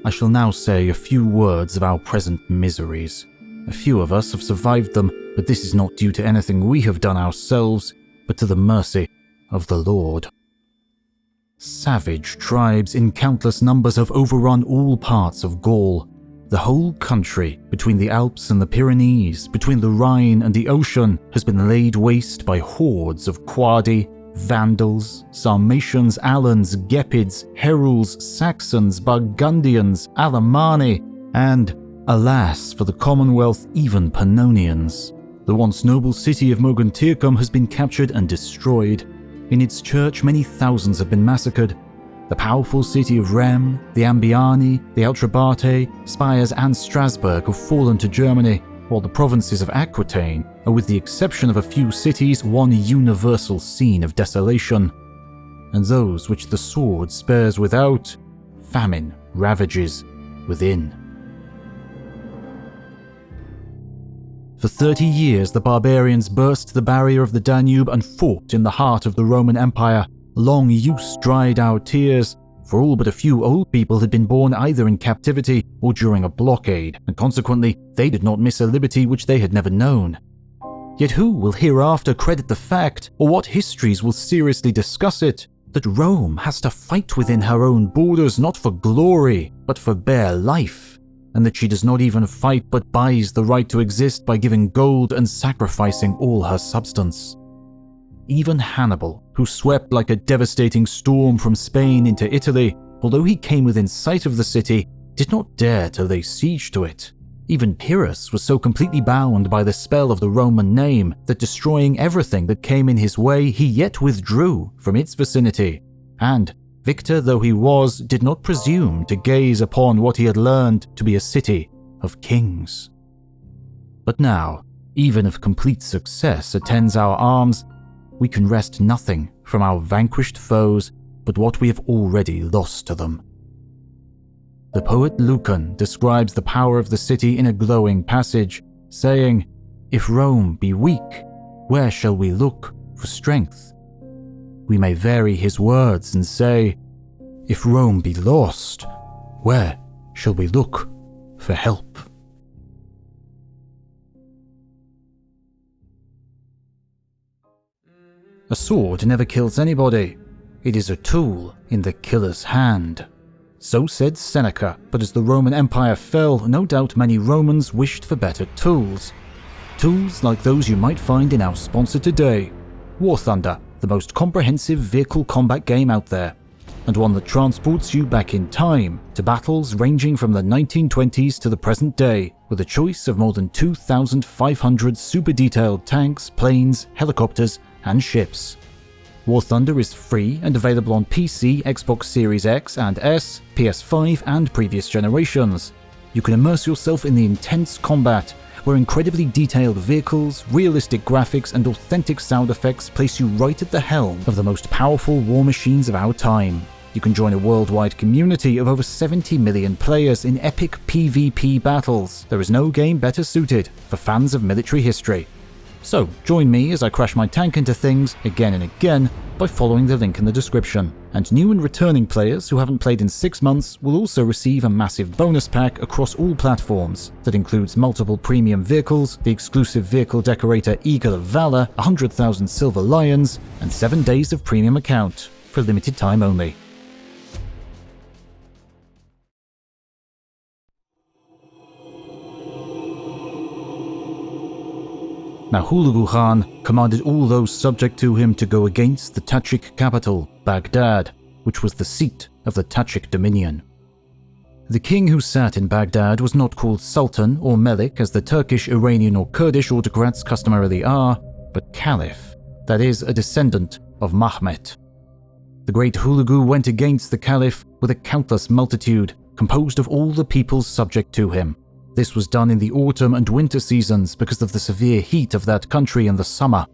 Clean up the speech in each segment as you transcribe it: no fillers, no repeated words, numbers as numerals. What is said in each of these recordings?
I shall now say a few words of our present miseries. A few of us have survived them, but this is not due to anything we have done ourselves, but to the mercy of the Lord. Savage tribes in countless numbers have overrun all parts of Gaul. The whole country, between the Alps and the Pyrenees, between the Rhine and the ocean, has been laid waste by hordes of Quadi, Vandals, Sarmatians, Alans, Gepids, Heruls, Saxons, Burgundians, Alemanni, and, alas for the Commonwealth, even Pannonians. The once noble city of Mogontiacum has been captured and destroyed. In its church, many thousands have been massacred. The powerful city of Rem, the Ambiani, the Altrabate, Spires and Strasbourg have fallen to Germany, while the provinces of Aquitaine are, with the exception of a few cities, one universal scene of desolation. And those which the sword spares without, famine ravages within. For 30 years, the barbarians burst the barrier of the Danube and fought in the heart of the Roman Empire. Long use dried our tears, for all but a few old people had been born either in captivity or during a blockade, and consequently they did not miss a liberty which they had never known. Yet who will hereafter credit the fact, or what histories will seriously discuss it, that Rome has to fight within her own borders not for glory, but for bare life, and that she does not even fight but buys the right to exist by giving gold and sacrificing all her substance? Even Hannibal, who swept like a devastating storm from Spain into Italy, although he came within sight of the city, did not dare to lay siege to it. Even Pyrrhus was so completely bound by the spell of the Roman name that, destroying everything that came in his way, he yet withdrew from its vicinity, and, victor though he was, did not presume to gaze upon what he had learned to be a city of kings. But now, even if complete success attends our arms, we can wrest nothing from our vanquished foes but what we have already lost to them. The poet Lucan describes the power of the city in a glowing passage, saying, "If Rome be weak, where shall we look for strength?" We may vary his words and say, "If Rome be lost, where shall we look for help?" A sword never kills anybody. It is a tool in the killer's hand. So said Seneca, but as the Roman Empire fell, no doubt many Romans wished for better tools. Tools like those you might find in our sponsor today, War Thunder, the most comprehensive vehicle combat game out there, and one that transports you back in time to battles ranging from the 1920s to the present day, with a choice of more than 2,500 super detailed tanks, planes, helicopters, and ships. War Thunder is free and available on PC, Xbox Series X and S, PS5 and previous generations. You can immerse yourself in the intense combat, where incredibly detailed vehicles, realistic graphics and authentic sound effects place you right at the helm of the most powerful war machines of our time. You can join a worldwide community of over 70 million players in epic PvP battles. There is no game better suited for fans of military history. So, join me as I crash my tank into things again and again by following the link in the description. And new and returning players who haven't played in 6 months will also receive a massive bonus pack across all platforms that includes multiple premium vehicles, the exclusive vehicle decorator Eagle of Valor, 100,000 Silver Lions, and 7 days of premium account for limited time only. Now Hulagu Khan commanded all those subject to him to go against the Tachik capital, Baghdad, which was the seat of the Tachik dominion. The king who sat in Baghdad was not called Sultan or Melik as the Turkish, Iranian or Kurdish autocrats customarily are, but Caliph, that is, a descendant of Mahmet. The great Hulagu went against the Caliph with a countless multitude, composed of all the peoples subject to him. This was done in the autumn and winter seasons because of the severe heat of that country in the summer.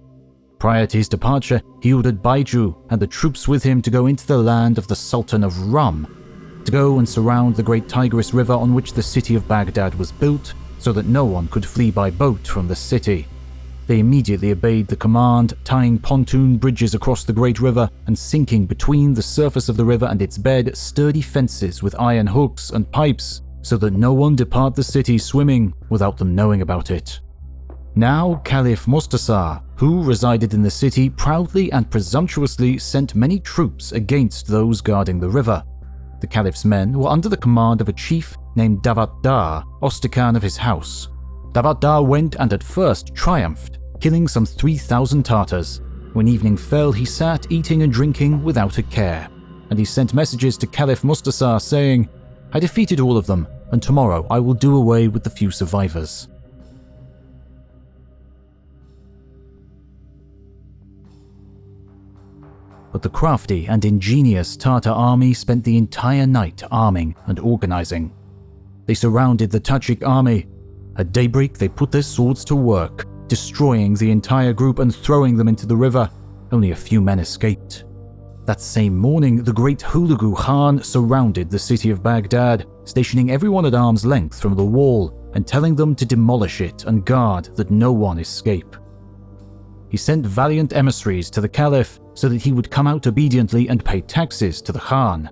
Prior to his departure, he ordered Baiju and the troops with him to go into the land of the Sultan of Rum, to go and surround the great Tigris River on which the city of Baghdad was built, so that no one could flee by boat from the city. They immediately obeyed the command, tying pontoon bridges across the great river and sinking between the surface of the river and its bed sturdy fences with iron hooks and pipes so that no one depart the city swimming without them knowing about it. Now Caliph Mustasar, who resided in the city, proudly and presumptuously sent many troops against those guarding the river. The Caliph's men were under the command of a chief named Davat-Dar, Ostican of his house. Davat-Dar went and at first triumphed, killing some 3,000 Tartars. When evening fell, he sat eating and drinking without a care, and he sent messages to Caliph Mustasar saying, "I defeated all of them, and tomorrow I will do away with the few survivors." But the crafty and ingenious Tartar army spent the entire night arming and organizing. They surrounded the Tajik army. At daybreak, they put their swords to work, destroying the entire group and throwing them into the river. Only a few men escaped. That same morning, the great Hulagu Khan surrounded the city of Baghdad, stationing everyone at arm's length from the wall and telling them to demolish it and guard that no one escape. He sent valiant emissaries to the Caliph so that he would come out obediently and pay taxes to the Khan.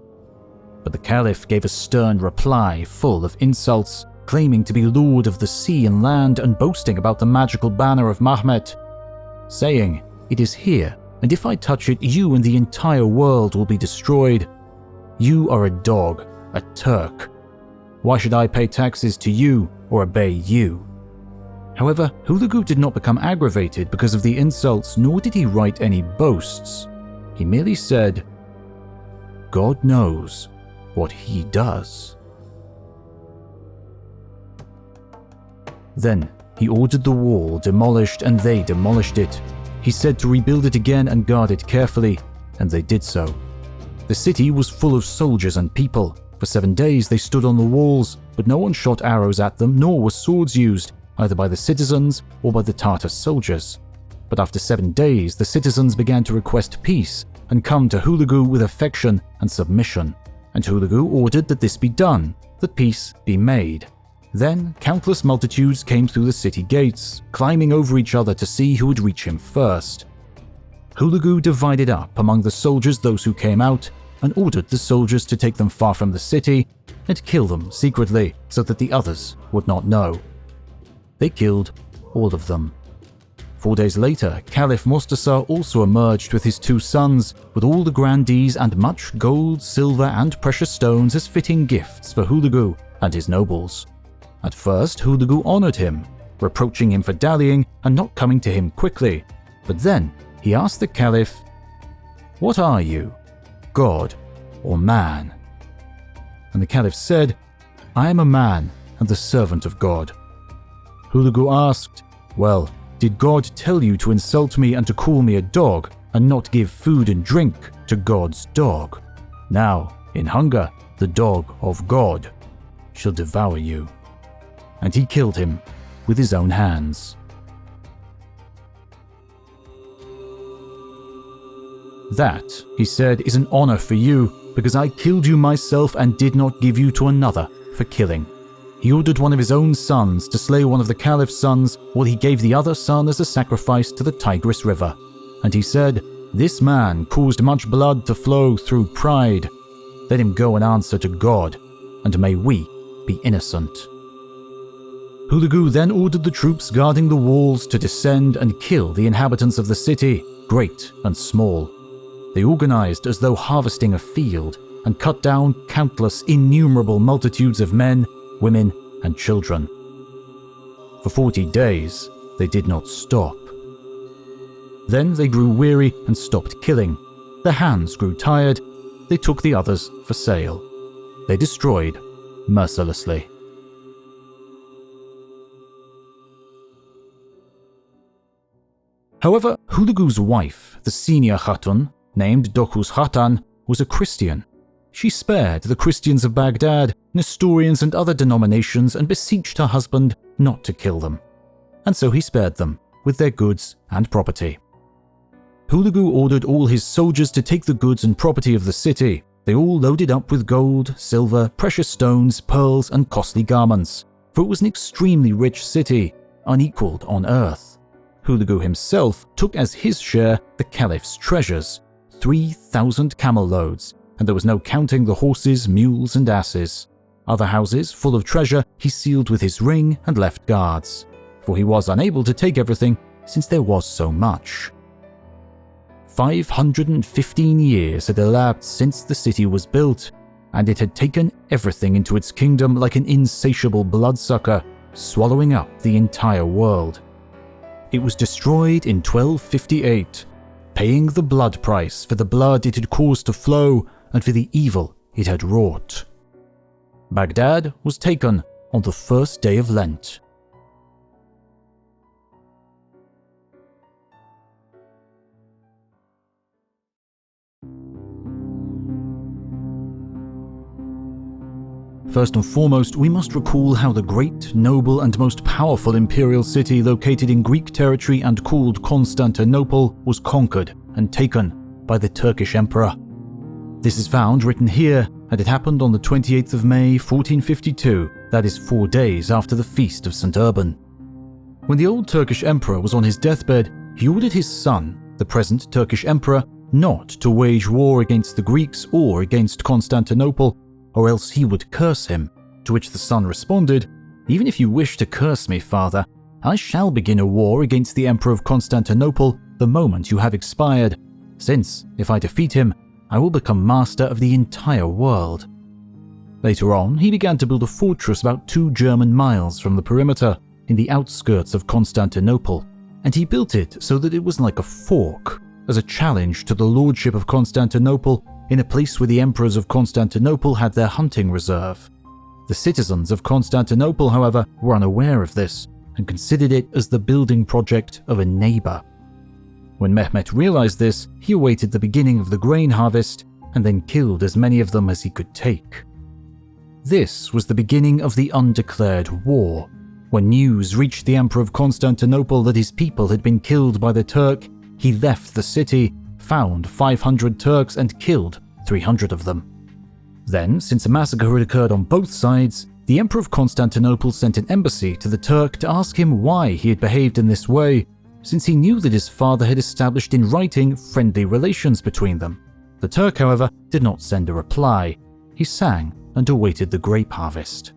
But the Caliph gave a stern reply full of insults, claiming to be lord of the sea and land and boasting about the magical banner of Mahmet, saying, "It is here, and if I touch it, you and the entire world will be destroyed. You are a dog, a Turk. Why should I pay taxes to you or obey you?" However, Hulagu did not become aggravated because of the insults, nor did he write any boasts. He merely said, "God knows what he does." Then he ordered the wall demolished, and they demolished it. He said to rebuild it again and guard it carefully, and they did so. The city was full of soldiers and people. For 7 days they stood on the walls, but no one shot arrows at them, nor were swords used, either by the citizens or by the Tartar soldiers. But after 7 days, the citizens began to request peace and come to Hulagu with affection and submission, and Hulagu ordered that this be done, that peace be made. Then countless multitudes came through the city gates, climbing over each other to see who would reach him first. Hulagu divided up among the soldiers those who came out, and ordered the soldiers to take them far from the city and kill them secretly so that the others would not know. They killed all of them. 4 days later, Caliph Mustasar also emerged with his 2 sons, with all the grandees and much gold, silver, and precious stones as fitting gifts for Hulagu and his nobles. At first, Hulagu honored him, reproaching him for dallying and not coming to him quickly. But then he asked the Caliph, "What are you, God or man?" And the Caliph said, "I am a man and the servant of God." Hulagu asked, "Well, did God tell you to insult me and to call me a dog and not give food and drink to God's dog? Now, in hunger, the dog of God shall devour you." And he killed him with his own hands. "That," he said, "is an honor for you, because I killed you myself and did not give you to another for killing." He ordered one of his own sons to slay one of the Caliph's sons, while he gave the other son as a sacrifice to the Tigris River. And he said, "This man caused much blood to flow through pride. Let him go and answer to God, and may we be innocent." Hulagu then ordered the troops guarding the walls to descend and kill the inhabitants of the city, great and small. They organized as though harvesting a field and cut down countless, innumerable multitudes of men, women, and children. For 40 days, they did not stop. Then they grew weary and stopped killing. Their hands grew tired. They took the others for sale. They destroyed mercilessly. However, Hulagu's wife, the senior Khatun, named Dokus Khatan, was a Christian. She spared the Christians of Baghdad, Nestorians and other denominations, and beseeched her husband not to kill them. And so he spared them, with their goods and property. Hulagu ordered all his soldiers to take the goods and property of the city. They all loaded up with gold, silver, precious stones, pearls, and costly garments, for it was an extremely rich city, unequaled on earth. Hulagu himself took as his share the caliph's treasures, 3,000 camel loads, and there was no counting the horses, mules, and asses. Other houses, full of treasure, he sealed with his ring and left guards, for he was unable to take everything since there was so much. 515 years had elapsed since the city was built, and it had taken everything into its kingdom like an insatiable bloodsucker, swallowing up the entire world. It was destroyed in 1258, paying the blood price for the blood it had caused to flow and for the evil it had wrought. Baghdad was taken on the first day of Lent. First and foremost, we must recall how the great, noble, and most powerful imperial city located in Greek territory and called Constantinople was conquered and taken by the Turkish emperor. This is found written here, and it happened on the 28th of May, 1452, that is 4 days after the feast of St. Urban. When the old Turkish emperor was on his deathbed, he ordered his son, the present Turkish emperor, not to wage war against the Greeks or against Constantinople, or else he would curse him, to which the son responded, "Even if you wish to curse me, father, I shall begin a war against the Emperor of Constantinople the moment you have expired, since, if I defeat him, I will become master of the entire world." Later on, he began to build a fortress about 2 German miles from the perimeter, in the outskirts of Constantinople, and he built it so that it was like a fork, as a challenge to the lordship of Constantinople in a place where the emperors of Constantinople had their hunting reserve. The citizens of Constantinople, however, were unaware of this and considered it as the building project of a neighbor. When Mehmet realized this, he awaited the beginning of the grain harvest and then killed as many of them as he could take. This was the beginning of the undeclared war. When news reached the Emperor of Constantinople that his people had been killed by the Turk, he left the city, found 500 Turks and killed 300 of them. Then, since a massacre had occurred on both sides, the Emperor of Constantinople sent an embassy to the Turk to ask him why he had behaved in this way, since he knew that his father had established in writing friendly relations between them. The Turk, however, did not send a reply. He sang and awaited the grape harvest.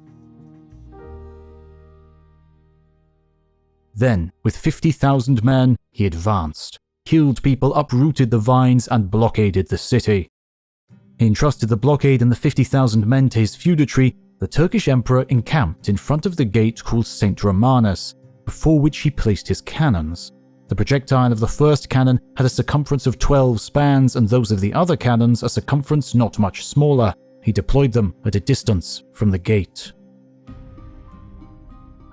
Then, with 50,000 men, he advanced, killed people, uprooted the vines, and blockaded the city. He entrusted the blockade and the 50,000 men to his feudatory. The Turkish emperor encamped in front of the gate called St. Romanus, before which he placed his cannons. The projectile of the first cannon had a circumference of 12 spans, and those of the other cannons a circumference not much smaller. He deployed them at a distance from the gate.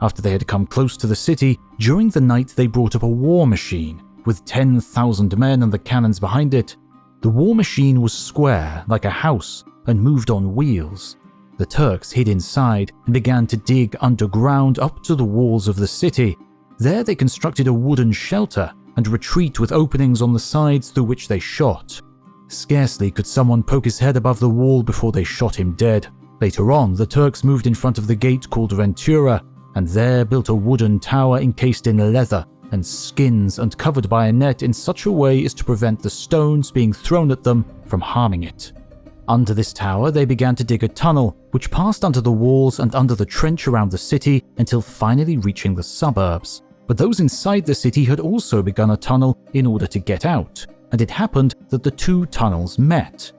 After they had come close to the city, during the night they brought up a war machine, with 10,000 men and the cannons behind it. The war machine was square, like a house, and moved on wheels. The Turks hid inside and began to dig underground up to the walls of the city. There they constructed a wooden shelter and retreat with openings on the sides through which they shot. Scarcely could someone poke his head above the wall before they shot him dead. Later on, the Turks moved in front of the gate called Ventura, and there built a wooden tower encased in leather and skins and covered by a net in such a way as to prevent the stones being thrown at them from harming it. Under this tower, they began to dig a tunnel, which passed under the walls and under the trench around the city until finally reaching the suburbs. But those inside the city had also begun a tunnel in order to get out, and it happened that the 2 tunnels met.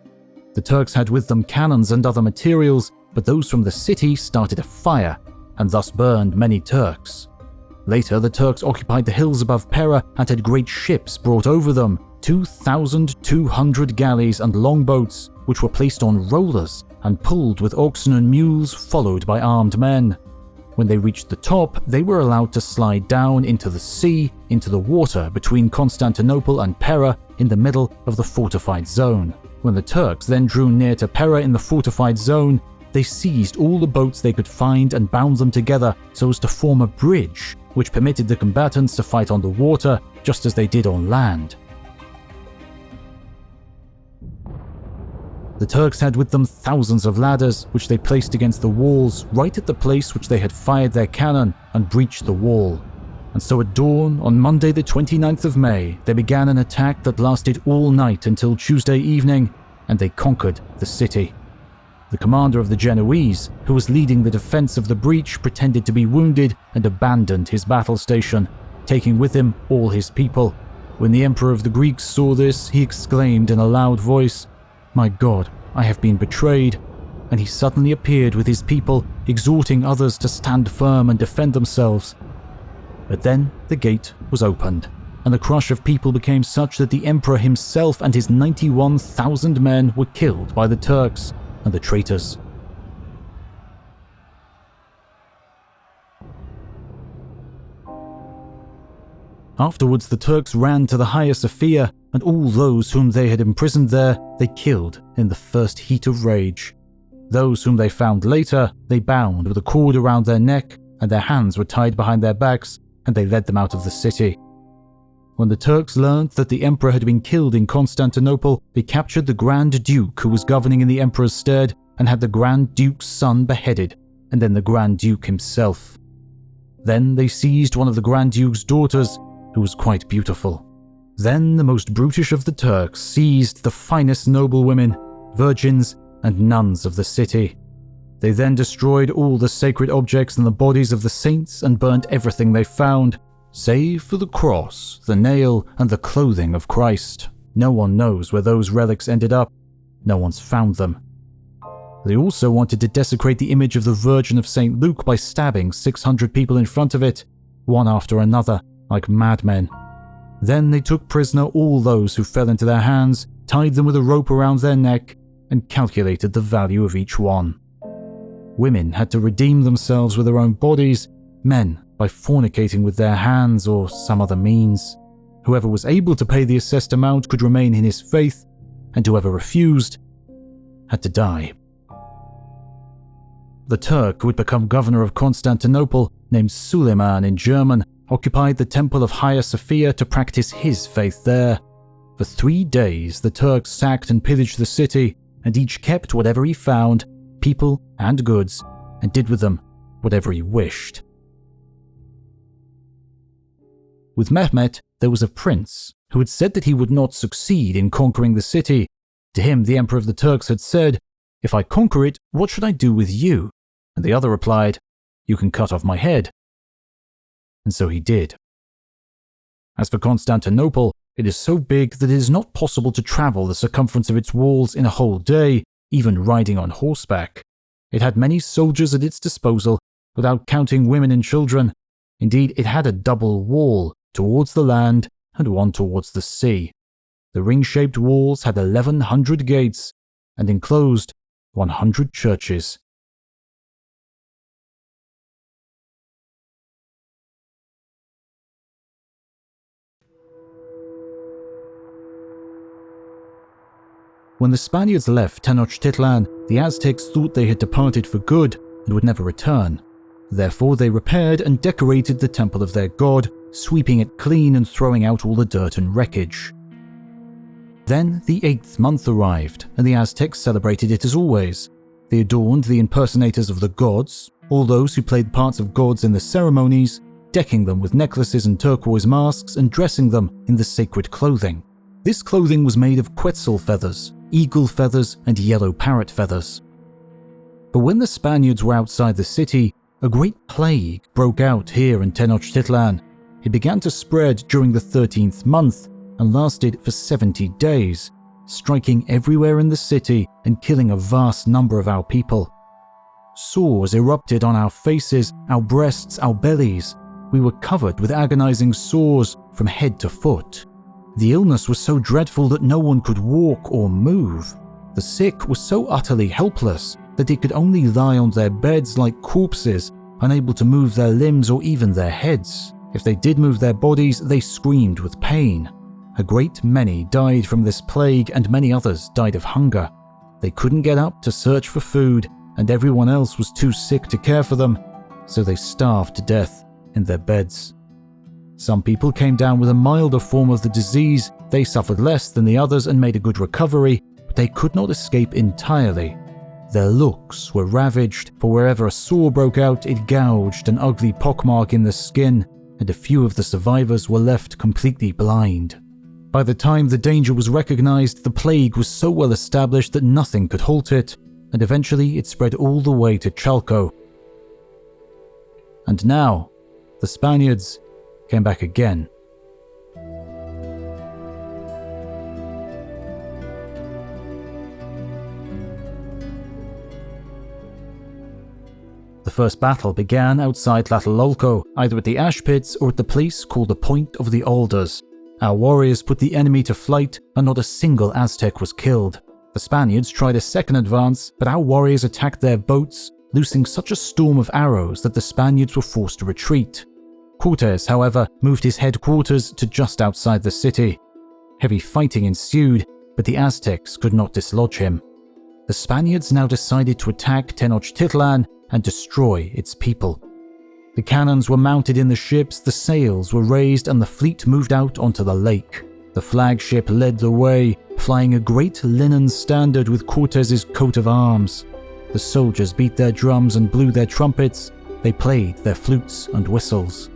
The Turks had with them cannons and other materials, but those from the city started a fire, and thus burned many Turks. Later, the Turks occupied the hills above Pera and had great ships brought over them, 2,200 galleys and longboats, which were placed on rollers and pulled with oxen and mules, followed by armed men. When they reached the top, they were allowed to slide down into the sea, into the water between Constantinople and Pera in the middle of the fortified zone. When the Turks then drew near to Pera in the fortified zone, they seized all the boats they could find and bound them together so as to form a bridge, which permitted the combatants to fight on the water just as they did on land. The Turks had with them thousands of ladders, which they placed against the walls right at the place which they had fired their cannon and breached the wall. And so at dawn, on Monday the 29th of May, they began an attack that lasted all night until Tuesday evening, and they conquered the city. The commander of the Genoese, who was leading the defense of the breach, pretended to be wounded and abandoned his battle station, taking with him all his people. When the emperor of the Greeks saw this, he exclaimed in a loud voice, "My God, I have been betrayed." And he suddenly appeared with his people, exhorting others to stand firm and defend themselves. But then the gate was opened, and the crush of people became such that the emperor himself and his 91,000 men were killed by the Turks and the traitors. Afterwards, the Turks ran to the Hagia Sophia, and all those whom they had imprisoned there, they killed in the first heat of rage. Those whom they found later, they bound with a cord around their neck, and their hands were tied behind their backs, and they led them out of the city. When the Turks learned that the emperor had been killed in Constantinople, they captured the Grand Duke who was governing in the emperor's stead, and had the Grand Duke's son beheaded, and then the Grand Duke himself. Then they seized one of the Grand Duke's daughters, who was quite beautiful. Then the most brutish of the Turks seized the finest noblewomen, virgins, and nuns of the city. They then destroyed all the sacred objects and the bodies of the saints and burnt everything they found, save for the cross, the nail, and the clothing of Christ. No one knows where those relics ended up. No one's found them. They also wanted to desecrate the image of the Virgin of St. Luke by stabbing 600 people in front of it, one after another, like madmen. Then they took prisoner all those who fell into their hands, tied them with a rope around their neck, and calculated the value of each one. Women had to redeem themselves with their own bodies, men by fornicating with their hands or some other means. Whoever was able to pay the assessed amount could remain in his faith, and whoever refused had to die. The Turk who had become governor of Constantinople, named Suleiman in German, occupied the temple of Hagia Sophia to practice his faith there. For 3 days the Turks sacked and pillaged the city, and each kept whatever he found, people and goods, and did with them whatever he wished. With Mehmet, there was a prince who had said that he would not succeed in conquering the city. To him, the emperor of the Turks had said, "If I conquer it, what should I do with you?" And the other replied, "You can cut off my head." And so he did. As for Constantinople, it is so big that it is not possible to travel the circumference of its walls in a whole day, even riding on horseback. It had many soldiers at its disposal, without counting women and children. Indeed, it had a double wall, towards the land and one towards the sea. The ring-shaped walls had 1,100 gates, and enclosed 100 churches. When the Spaniards left Tenochtitlan, the Aztecs thought they had departed for good and would never return. Therefore, they repaired and decorated the temple of their god, sweeping it clean and throwing out all the dirt and wreckage. Then the 8th month arrived, and the Aztecs celebrated it as always. They adorned the impersonators of the gods, all those who played parts of gods in the ceremonies, decking them with necklaces and turquoise masks and dressing them in the sacred clothing. This clothing was made of quetzal feathers, eagle feathers, and yellow parrot feathers. But when the Spaniards were outside the city, a great plague broke out here in Tenochtitlan. It began to spread during the 13th month and lasted for 70 days, striking everywhere in the city and killing a vast number of our people. Sores erupted on our faces, our breasts, our bellies. We were covered with agonizing sores from head to foot. The illness was so dreadful that no one could walk or move. The sick were so utterly helpless that they could only lie on their beds like corpses, unable to move their limbs or even their heads. If they did move their bodies, they screamed with pain. A great many died from this plague, and many others died of hunger. They couldn't get up to search for food, and everyone else was too sick to care for them, so they starved to death in their beds. Some people came down with a milder form of the disease. They suffered less than the others and made a good recovery, but they could not escape entirely. Their looks were ravaged, for wherever a sore broke out, it gouged an ugly pockmark in the skin, and a few of the survivors were left completely blind. By the time the danger was recognized, the plague was so well established that nothing could halt it, and eventually it spread all the way to Chalco. And now, the Spaniards came back again. The first battle began outside Tlatelolco, either at the ash pits or at the place called the Point of the Alders. Our warriors put the enemy to flight, and not a single Aztec was killed. The Spaniards tried a second advance, but our warriors attacked their boats, loosing such a storm of arrows that the Spaniards were forced to retreat. Cortes, however, moved his headquarters to just outside the city. Heavy fighting ensued, but the Aztecs could not dislodge him. The Spaniards now decided to attack Tenochtitlan and destroy its people. The cannons were mounted in the ships, the sails were raised, and the fleet moved out onto the lake. The flagship led the way, flying a great linen standard with Cortes's coat of arms. The soldiers beat their drums and blew their trumpets. They played their flutes and whistles.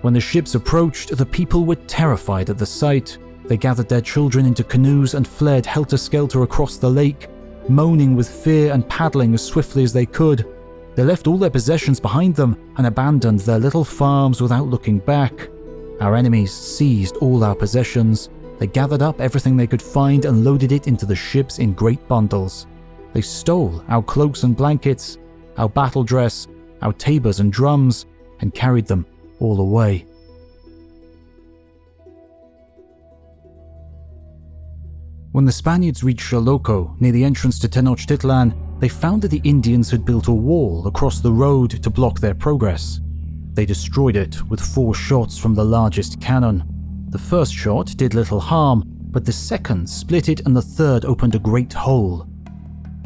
When the ships approached, the people were terrified at the sight. They gathered their children into canoes and fled helter-skelter across the lake, moaning with fear and paddling as swiftly as they could. They left all their possessions behind them and abandoned their little farms without looking back. Our enemies seized all our possessions. They gathered up everything they could find and loaded it into the ships in great bundles. They stole our cloaks and blankets, our battle dress, our tabors and drums, and carried them all away. When the Spaniards reached Xoloco, near the entrance to Tenochtitlan, they found that the Indians had built a wall across the road to block their progress. They destroyed it with 4 shots from the largest cannon. The first shot did little harm, but the second split it and the third opened a great hole.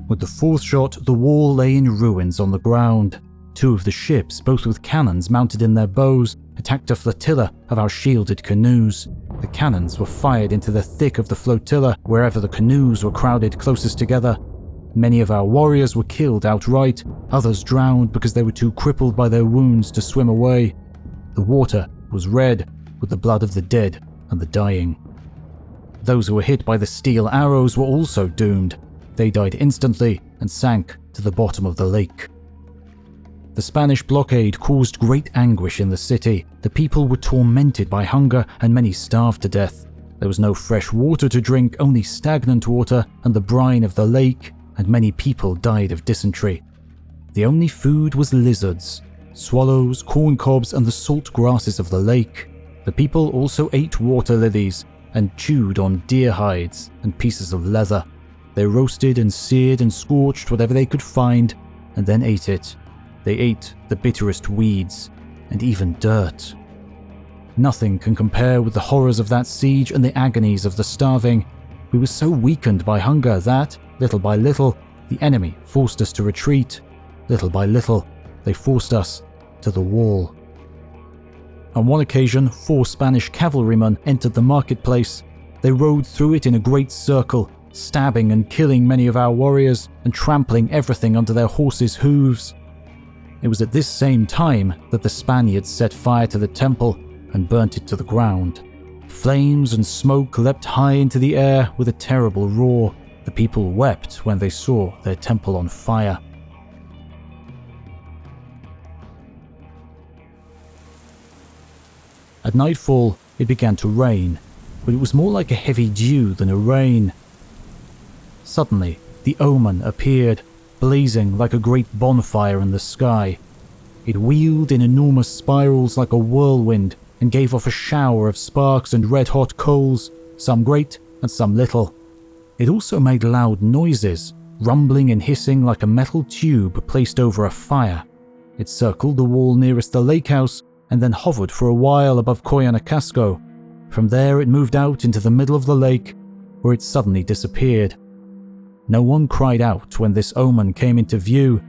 With the 4th shot, the wall lay in ruins on the ground. 2 of the ships, both with cannons mounted in their bows, attacked a flotilla of our shielded canoes. The cannons were fired into the thick of the flotilla wherever the canoes were crowded closest together. Many of our warriors were killed outright, others drowned because they were too crippled by their wounds to swim away. The water was red with the blood of the dead and the dying. Those who were hit by the steel arrows were also doomed. They died instantly and sank to the bottom of the lake. The Spanish blockade caused great anguish in the city. The people were tormented by hunger and many starved to death. There was no fresh water to drink, only stagnant water and the brine of the lake, and many people died of dysentery. The only food was lizards, swallows, corn cobs, and the salt grasses of the lake. The people also ate water lilies and chewed on deer hides and pieces of leather. They roasted and seared and scorched whatever they could find and then ate it. They ate the bitterest weeds and even dirt. Nothing can compare with the horrors of that siege and the agonies of the starving. We were so weakened by hunger that, little by little, the enemy forced us to retreat. Little by little, they forced us to the wall. On one occasion, 4 Spanish cavalrymen entered the marketplace. They rode through it in a great circle, stabbing and killing many of our warriors and trampling everything under their horses' hooves. It was at this same time that the Spaniards set fire to the temple and burnt it to the ground. Flames and smoke leapt high into the air with a terrible roar. The people wept when they saw their temple on fire. At nightfall, it began to rain, but it was more like a heavy dew than a rain. Suddenly, the omen appeared, blazing like a great bonfire in the sky. It wheeled in enormous spirals like a whirlwind and gave off a shower of sparks and red-hot coals, some great and some little. It also made loud noises, rumbling and hissing like a metal tube placed over a fire. It circled the wall nearest the lake house and then hovered for a while above Coyonacasco. From there it moved out into the middle of the lake, where it suddenly disappeared. No one cried out when this omen came into view.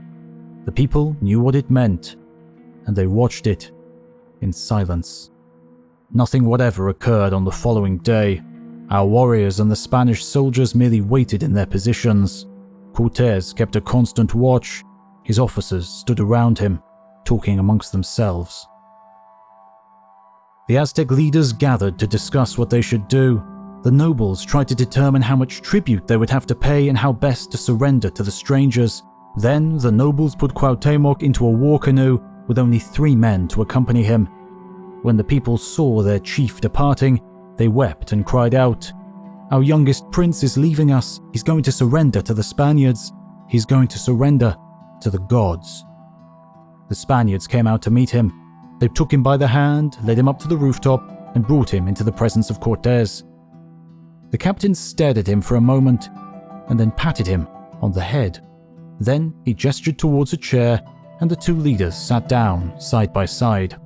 The people knew what it meant, and they watched it in silence. Nothing whatever occurred on the following day. Our warriors and the Spanish soldiers merely waited in their positions. Cortes kept a constant watch. His officers stood around him, talking amongst themselves. The Aztec leaders gathered to discuss what they should do. The nobles tried to determine how much tribute they would have to pay and how best to surrender to the strangers. Then the nobles put Cuauhtémoc into a war canoe with only 3 men to accompany him. When the people saw their chief departing, they wept and cried out, "Our youngest prince is leaving us. He's going to surrender to the Spaniards. He's going to surrender to the gods." The Spaniards came out to meet him. They took him by the hand, led him up to the rooftop, and brought him into the presence of Cortés. The captain stared at him for a moment, and then patted him on the head. Then he gestured towards a chair, and the 2 leaders sat down side by side.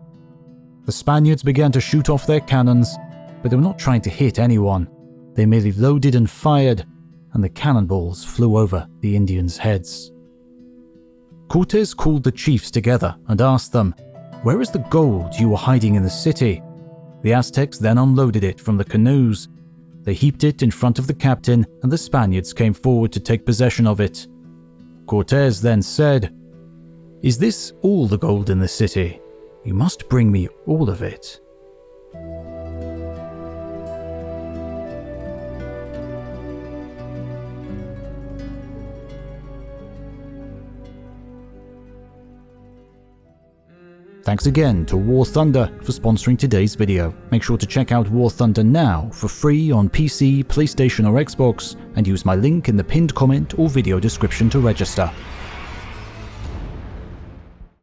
The Spaniards began to shoot off their cannons, but they were not trying to hit anyone. They merely loaded and fired, and the cannonballs flew over the Indians' heads. Cortés called the chiefs together and asked them, "Where is the gold you were hiding in the city?" The Aztecs then unloaded it from the canoes. They heaped it in front of the captain, and the Spaniards came forward to take possession of it. Cortés then said, "Is this all the gold in the city? You must bring me all of it." Thanks again to War Thunder for sponsoring today's video. Make sure to check out War Thunder now for free on PC, PlayStation or Xbox, and use my link in the pinned comment or video description to register.